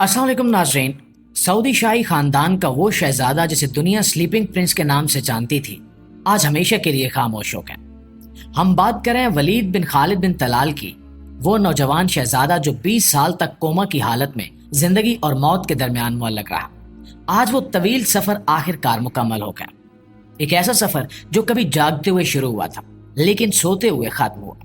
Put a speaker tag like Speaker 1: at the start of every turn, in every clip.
Speaker 1: अस्सलाम वालेकुम नाज़रीन। सऊदी शाही खानदान का वो शहजादा जिसे दुनिया स्लीपिंग प्रिंस के नाम से जानती थी, आज हमेशा के लिए खामोश हो गया। हम बात करें वलीद बिन खालिद बिन तलाल की, वो नौजवान शहजादा जो 20 साल तक कोमा की हालत में जिंदगी और मौत के दरमियान मुअल्लक रहा। आज वो तवील सफर आखिरकार मुकम्मल हो गया। एक ऐसा सफर जो कभी जागते हुए शुरू हुआ था लेकिन सोते हुए खत्म हुआ।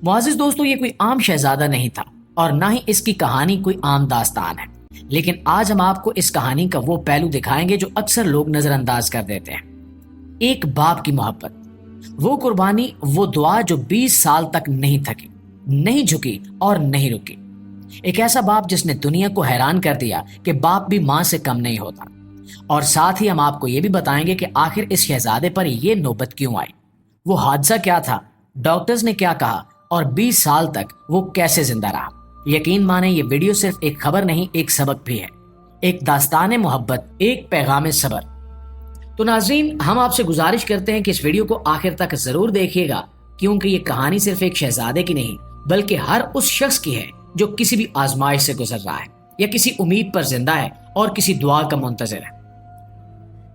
Speaker 1: मुअज़्ज़िज़ दोस्तों, ये कोई आम शहजादा नहीं था और ना ही इसकी कहानी कोई आम दास्तान है, लेकिन आज हम आपको इस कहानी का वो पहलू दिखाएंगे जो अक्सर लोग नजरअंदाज कर देते हैं। एक बाप की मोहब्बत, वो कुर्बानी, वो दुआ जो 20 साल तक नहीं थकी, नहीं झुकी और नहीं रुकी। एक ऐसा बाप जिसने दुनिया को हैरान कर दिया कि बाप भी मां से कम नहीं होता। और साथ ही हम आपको ये भी बताएंगे कि आखिर इस शहजादे पर यह नौबत क्यों आई, वो हादसा क्या था, डॉक्टर्स ने क्या कहा और 20 साल तक वो कैसे जिंदा रहा। यकीन माने ये वीडियो सिर्फ एक खबर नहीं, एक सबक भी है, एक दास्तान मोहब्बत, एक पैगाम सबर। तो नाज़रीन, हम आपसे गुजारिश करते हैं कि इस वीडियो को आखिर तक जरूर देखिएगा, क्योंकि ये कहानी सिर्फ एक शहजादे की नहीं बल्कि हर उस शख्स की है जो किसी भी आजमाइश से गुजर रहा है या किसी उम्मीद पर जिंदा है और किसी दुआ का मुंतज़िर है।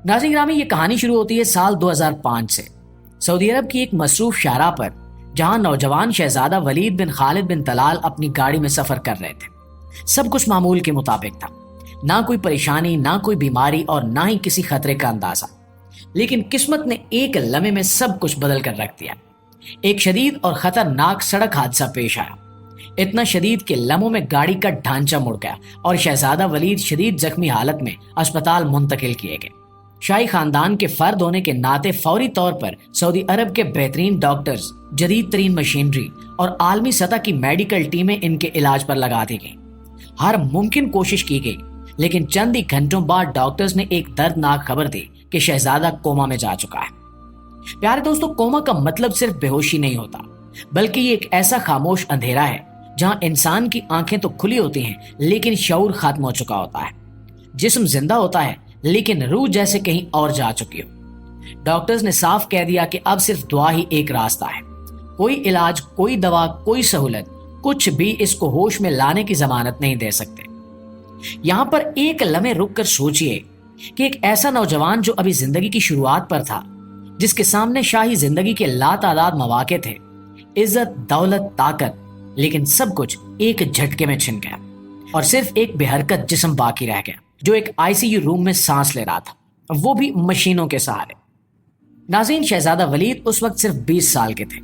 Speaker 1: नाज़रीन ग्रामी, ये कहानी शुरू होती है साल 2005 से सऊदी अरब की एक मसरूफ शाहराह पर, जहां नौजवान शहजादा वलीद बिन खालिद बिन तलाल अपनी गाड़ी में सफर कर रहे थे। सब कुछ मामूल के मुताबिक था, ना कोई परेशानी, ना कोई बीमारी और ना ही किसी खतरे का अंदाजा। लेकिन किस्मत ने एक लम्हे में सब कुछ बदल कर रख दिया। एक शदीद और खतरनाक सड़क हादसा पेश आया, इतना शदीद कि लम्हों में गाड़ी का ढांचा मुड़ गया और शहजादा वलीद शदीद जख्मी हालत में अस्पताल मुंतकिल किए गए। शाही खानदान के फर्द होने के नाते फौरी तौर पर सऊदी अरब के बेहतरीन डॉक्टर्स, जदीद तरीन मशीनरी और आलमी सतह की मेडिकल टीमें इनके इलाज पर लगा दी गई। हर मुमकिन कोशिश की गई, लेकिन चंद ही घंटों बाद डॉक्टर्स ने एक दर्दनाक खबर दी कि शहजादा कोमा में जा चुका है। प्यारे दोस्तों, कोमा का मतलब सिर्फ बेहोशी नहीं होता, बल्कि ये एक ऐसा खामोश अंधेरा है जहां इंसान की आंखें तो खुली होती हैं लेकिन शऊर खत्म हो चुका होता है। जिस्म जिंदा होता है लेकिन रूह जैसे कहीं और जा चुकी हो। डॉक्टर्स ने साफ कह दिया कि अब सिर्फ दुआ ही एक रास्ता है। कोई इलाज, कोई दवा, कोई सहूलत, कुछ भी इसको होश में लाने की जमानत नहीं दे सकते। यहां पर एक लम्हे रुक कर सोचिए कि एक ऐसा नौजवान जो अभी जिंदगी की शुरुआत पर था, जिसके सामने शाही जिंदगी के लातादाद मौके थे, इज्जत, दौलत, ताकत, लेकिन सब कुछ एक झटके में छिन गया और सिर्फ एक बेहरकत जिस्म बाकी रह गया जो एक आईसीयू रूम में सांस ले रहा था, वो भी मशीनों के सहारे। नाज़रीन, शहजादा वलीद उस वक्त सिर्फ 20 साल के थे।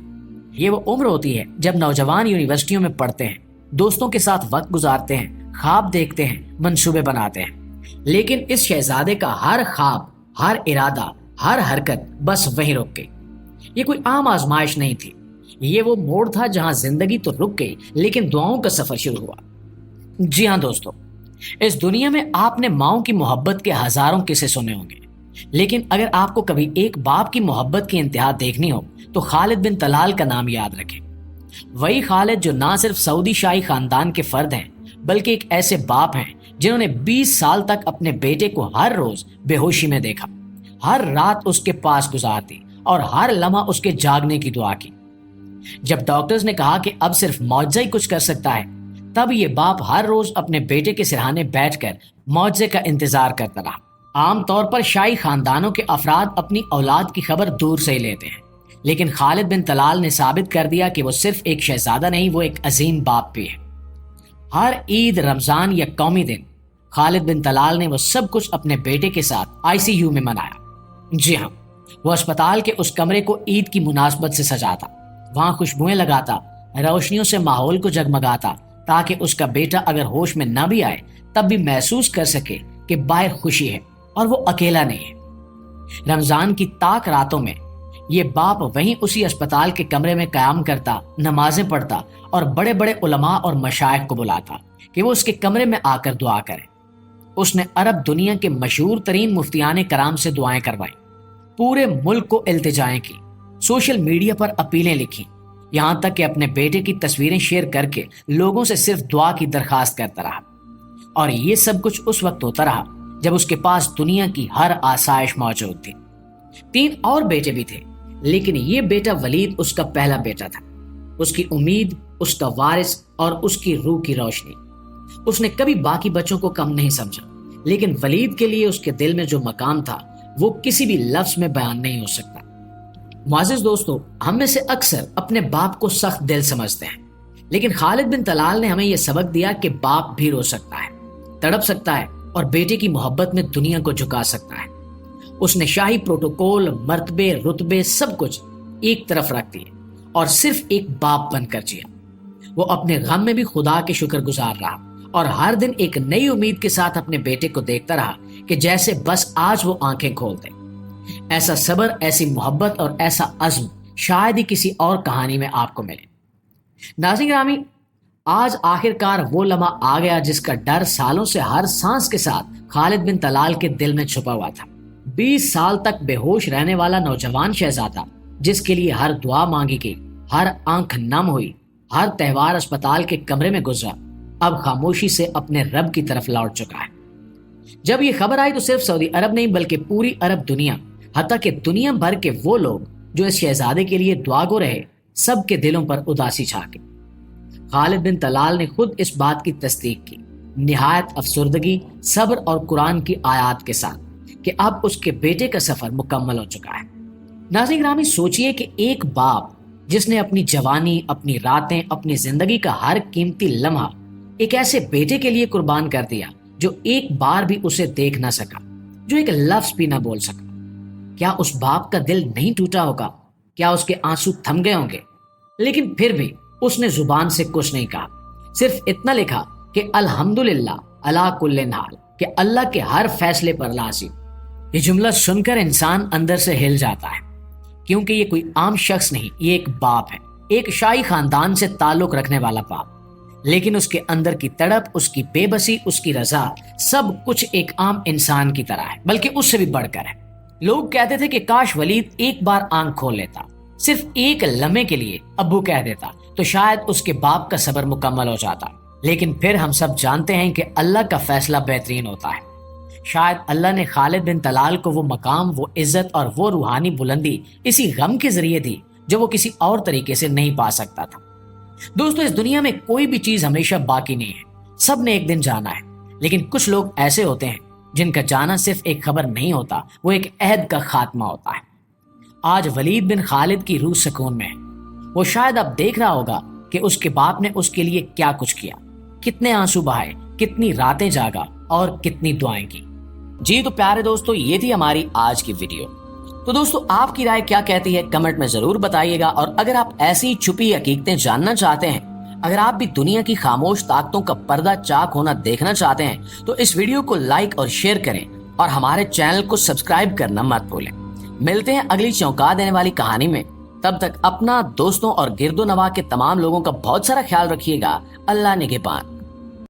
Speaker 1: ये वो उम्र होती है जब नौजवान यूनिवर्सिटियों में पढ़ते हैं, दोस्तों के साथ वक्त गुजारते हैं, ख्वाब देखते हैं, मंसूबे बनाते हैं। लेकिन इस शहजादे का हर ख्वाब, हर इरादा, हर हरकत बस वहीं रुक गई। ये कोई आम आजमाइश नहीं थी, ये वो मोड़ था जहां जिंदगी तो रुक गई लेकिन दुआओं का सफर शुरू हुआ। जी हाँ दोस्तों, इस दुनिया में आपने माओ की मोहब्बत के हजारों किस्से सुने होंगे, लेकिन अगर आपको कभी एक बाप की मोहब्बत की इंतहा देखनी हो तो खालिद बिन तलाल का नाम याद रखें। वही खालिद जो ना सिर्फ सऊदी शाही खानदान के फर्द हैं बल्कि एक ऐसे बाप हैं जिन्होंने 20 साल तक अपने बेटे को हर रोज बेहोशी में देखा, हर रात उसके पास गुजारती और हर लम्हा उसके जागने की दुआ की। जब डॉक्टर्स ने कहा कि अब सिर्फ मौजज़ा ही कुछ कर सकता है, तब ये बाप हर रोज अपने बेटे के सिरहाने बैठकर मौजज़े का इंतजार करता रहा। आमतौर पर शाही खानदानों के अफराद अपनी औलाद की खबर दूर से ही लेते हैं, लेकिन खालिद बिन तलाल ने साबित कर दिया कि वो सिर्फ एक शहजादा नहीं, वो एक अजीम बाप भी है। हर ईद, रमजान या कौमी दिन खालिद बिन तलाल ने वो सब कुछ अपने बेटे के साथ आईसीयू में मनाया। जी हाँ, वो अस्पताल के उस कमरे को ईद की मुनासबत से सजाता, वहां खुशबुएं लगाता, रोशनियों से माहौल को जगमगाता, ताकि उसका बेटा अगर होश में न भी आए तब भी महसूस कर सके कि बाहर खुशी है और वो अकेला नहीं है। रमजान की ताक रातों में ये बाप वहीं उसी अस्पताल के कमरे में कयाम करता, नमाजें पढ़ता और बड़े बड़े उलमा और मशाइख को बुलाता कि वो उसके कमरे में आकर दुआ करें। उसने अरब दुनिया के मशहूर तरीन मुफ्तियान कराम से दुआएं करवाई, पूरे मुल्क को इल्तिजाएं की, सोशल मीडिया पर अपीलें लिखी, यहां तक कि अपने बेटे की तस्वीरें शेयर करके लोगों से सिर्फ दुआ की दरखास्त करता रहा। और ये सब कुछ उस वक्त होता रहा जब उसके पास दुनिया की हर आसाइश मौजूद थी। 3 और बेटे भी थे, लेकिन ये बेटा वलीद उसका पहला बेटा था, उसकी उम्मीद, उसका वारिस और उसकी रूह की रोशनी। اس نے کبھی باقی بچوں کو کم نہیں سمجھا، لیکن ولید کے لیے اس کے دل میں جو مقام تھا وہ کسی بھی لفظ میں بیان نہیں ہو سکتا۔ معزز دوستو، ہم میں سے اکثر اپنے باپ کو سخت دل سمجھتے ہیں، لیکن خالد بن طلال نے ہمیں یہ سبق دیا کہ باپ بھی رو سکتا ہے، تڑپ سکتا ہے اور بیٹے کی محبت میں دنیا کو جھکا سکتا ہے۔ اس نے شاہی پروٹوکول، مرتبے، رتبے سب کچھ ایک طرف رکھ دیے اور صرف ایک باپ بن کر جیا۔ وہ اپنے غم میں بھی خدا کے شکر گزار رہا اور ہر دن ایک نئی امید کے ساتھ اپنے بیٹے کو دیکھتا رہا کہ جیسے بس آج وہ آنکھیں کھول دے۔ ایسا صبر، ایسی محبت اور ایسا عزم شاید ہی کسی اور کہانی میں آپ کو ملے۔ ناظرین گرامی، آج آخرکار وہ لمحہ آ گیا جس کا ڈر سالوں سے ہر سانس کے ساتھ خالد بن طلال کے دل میں چھپا ہوا تھا۔ 20 سال تک بے ہوش رہنے والا نوجوان شہزادہ، جس کے لیے ہر دعا مانگی گئی، ہر آنکھ نم ہوئی، ہر تہوار اسپتال کے کمرے میں گزرا، اب خاموشی سے اپنے رب کی طرف لوٹ چکا ہے۔ جب یہ خبر آئی تو صرف سعودی عرب نہیں بلکہ پوری عرب دنیا، حتیٰ کہ دنیا بھر کے وہ لوگ جو اس شہزادے کے لیے دعا گو رہے، سب کے دلوں پر اداسی چھا گئی۔ خالد بن طلال نے خود اس بات کی تصدیق کی، نہایت افسردگی، صبر اور قرآن کی آیات کے ساتھ، کہ اب اس کے بیٹے کا سفر مکمل ہو چکا ہے۔ ناظرین گرامی، سوچئے کہ ایک باپ جس نے اپنی جوانی، اپنی راتیں، اپنی زندگی کا ہر قیمتی لمحہ ایک ایسے بیٹے کے لیے قربان کر دیا جو ایک بار بھی اسے دیکھ نہ سکا، جو ایک لفظ بھی نہ بول سکا، کیا اس باپ کا دل نہیں ٹوٹا ہوگا؟ کیا اس کے آنسو تھم گئے ہوں گے؟ لیکن پھر بھی اس نے زبان سے کچھ نہیں کہا، صرف اتنا لکھا کہ الحمدللہ علی کل حال، کہ اللہ کے ہر فیصلے پر راضی۔ یہ جملہ سن کر انسان اندر سے ہل جاتا ہے، کیونکہ یہ کوئی عام شخص نہیں، یہ ایک باپ ہے، ایک شاہی خاندان سے تعلق رکھنے والا باپ۔ لیکن اس کے اندر کی تڑپ، اس کی بے بسی، اس کی رضا، سب کچھ ایک عام انسان کی طرح ہے، بلکہ اس سے بھی بڑھ کر ہے۔ لوگ کہتے تھے کہ کاش ولید ایک بار آنکھ کھول لیتا، صرف ایک لمحے کے لیے ابو کہہ دیتا تو شاید اس کے باپ کا صبر مکمل ہو جاتا۔ لیکن پھر ہم سب جانتے ہیں کہ اللہ کا فیصلہ بہترین ہوتا ہے۔ شاید اللہ نے خالد بن طلال کو وہ مقام، وہ عزت اور وہ روحانی بلندی اسی غم کے ذریعے دی جو وہ کسی اور طریقے سے نہیں پا سکتا تھا۔ دوستو، اس دنیا میں کوئی بھی چیز ہمیشہ باقی نہیں ہے، سب نے ایک دن جانا ہے، لیکن کچھ لوگ ایسے ہوتے ہیں جن کا جانا صرف ایک خبر نہیں ہوتا، وہ ایک عہد کا خاتمہ ہوتا ہے۔ آج ولید بن خالد کی روح سکون میں ہے۔ وہ شاید اب دیکھ رہا ہوگا کہ اس کے باپ نے اس کے لیے کیا کچھ کیا، کتنے آنسو بہائے، کتنی راتیں جاگا اور کتنی دعائیں کی۔ جی تو پیارے دوستو، یہ تھی ہماری آج کی ویڈیو۔ تو دوستو، آپ کی رائے کیا کہتی ہے کمنٹ میں ضرور بتائیے گا، اور اگر آپ ایسی چھپی حقیقتیں جاننا چاہتے ہیں، اگر آپ بھی دنیا کی خاموش طاقتوں کا پردہ چاک ہونا دیکھنا چاہتے ہیں، تو اس ویڈیو کو لائک اور شیئر کریں اور ہمارے چینل کو سبسکرائب کرنا مت بھولیں۔ ملتے ہیں اگلی چونکا دینے والی کہانی میں، تب تک اپنا، دوستوں اور گرد و نواح کے تمام لوگوں کا بہت سارا خیال رکھیے گا۔ اللہ نگہبان۔